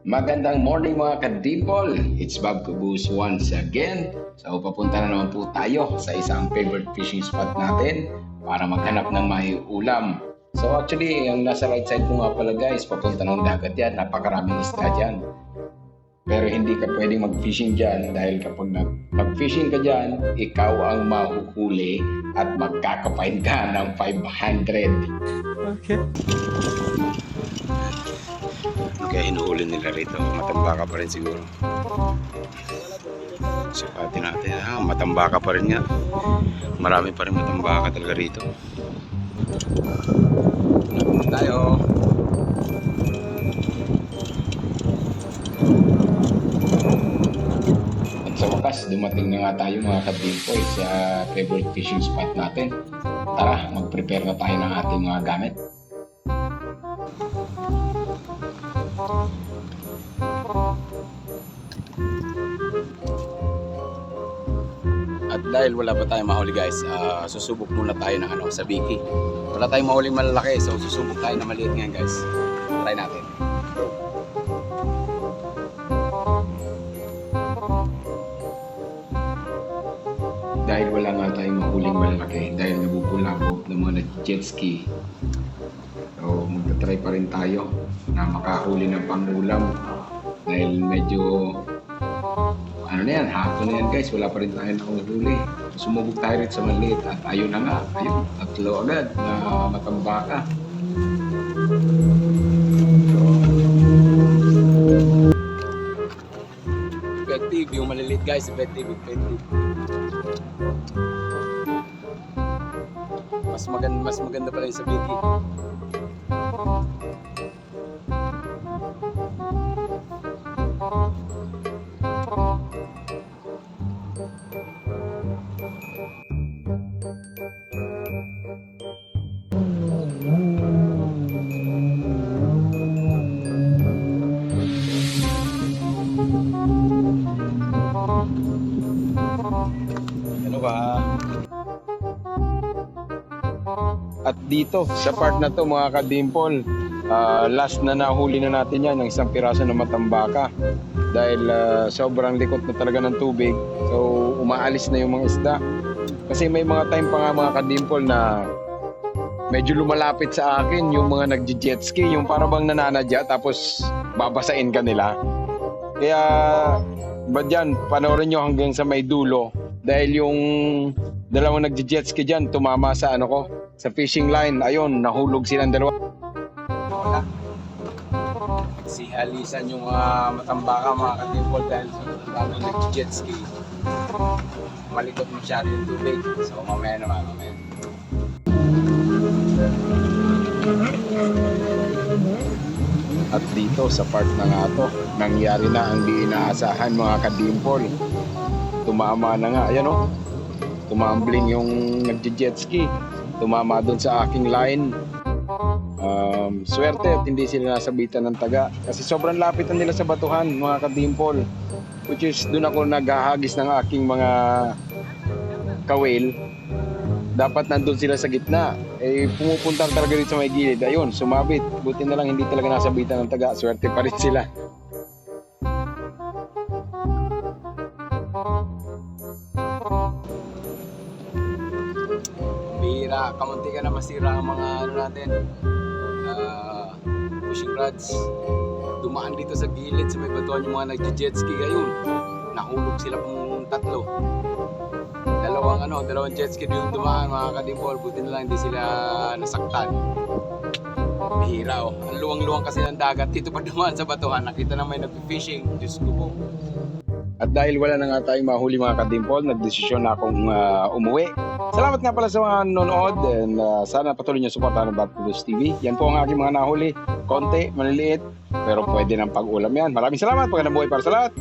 Magandang morning mga ka-dimple. It's Bob Cabus once again. So papunta na naman po tayo sa isang favorite fishing spot natin para maghanap ng may ulam. So actually, ang nasa right side ko nga pala guys, papunta ng dagat yan. Napakaraming isda dyan. Pero hindi ka pwedeng mag-fishing dyan dahil kapag mag-fishing ka dyan, ikaw ang mahuhuli at magkakapain ka ng 500. Okay. Kaya hinuhuli nila rito. Matambaka pa rin siguro. Sukatin natin. Matambaka pa rin nga. Marami pa rin matambaka talaga rito. Napunta tayo. At sa wakas, dumating na nga tayo mga ka-dimple sa favorite fishing spot natin. Tara, mag-prepare na tayo ng ating mga gamit. At dahil wala pa tayong mahuli guys, susubok muna tayo ng sa Biki. Wala tayong mahuling malalaki, so susubok tayo na maliit ngayon guys. Try natin. Dahil wala nga tayong mahuling malalaki, dahil nabubulabog ng mga jet ski. So magta-try pa rin tayo na makahuli ng pangulam. Dahil medyo ano na yan, hapon na yan guys, wala pa rin tayo nakahuli. Sumubok tayo rin sa maliit at ayun na nga, ayun, tatlo agad na matambaka. Effective, yung maliliit guys, effective. Mas maganda pala yung sa Biki. Ano ba? At dito, sa part na to mga ka-dimple, last na nahuli na natin yan, ng isang piraso na matambaka. Dahil sobrang likot na talaga ng tubig, so umaalis na yung mga isda. Kasi may mga time pa nga mga ka-dimple na medyo lumalapit sa akin yung mga nagji-jet ski, yung para bang nananadya tapos babasain ka nila. Kaya ba dyan, panoorin nyo hanggang sa may dulo. Dahil yung dalawang nagji-jet ski dyan, tumama sa sa fishing line. Ayun, nahulog silang dalawa. Wala. Nagsihalisan yung matambaka mga ka-dimple dahil sa dalawang nagji-jet ski. Malikot masyado yung tubig. So mamaya naman. At dito sa part na nga to, nangyari na ang di inaasahan mga ka-dimple. Tumama na nga, ayan o. Tumambling yung nagje-jet ski. Tumama doon sa aking line. Swerte at hindi sila nasabitan ng taga. Kasi sobrang lapit na nila sa batuhan mga ka-dimple. Which is doon ako naghahagis ng aking mga kawil. Dapat nandun sila sa gitna. Pumupunta talaga rin sa may gilid. Ayun, sumabit. Buti na lang hindi talaga nasabitan ng taga. Swerte pa rin sila. Bihira, kamunti ka na masira ang mga natin. Fishing rods. Dumaan dito sa gilid sa may batuan yung mga nagje-jet ski. Ayun, nahulog sila kung tatlo. Dalawang jet ski yung dumaan mga ka-dimple. Buti na lang hindi sila nasaktan. Bihira oh. Ang luwang-luwang kasi ng dagat. Dito pa dumaan sa batuhan. Nakita na may nag-fishing. Diyos ko po. At dahil wala na nga tayong mahuli mga ka-dimple, nagdesisyon na akong umuwi. Salamat nga pala sa mga nanonood and sana patuloy niyo suportahan ng Bob Cabus TV. Yan po ang aking mga nahuli. Konti, maliliit, pero pwede ng pag-ulam yan. Maraming salamat. Pagandang buhay para sa lahat.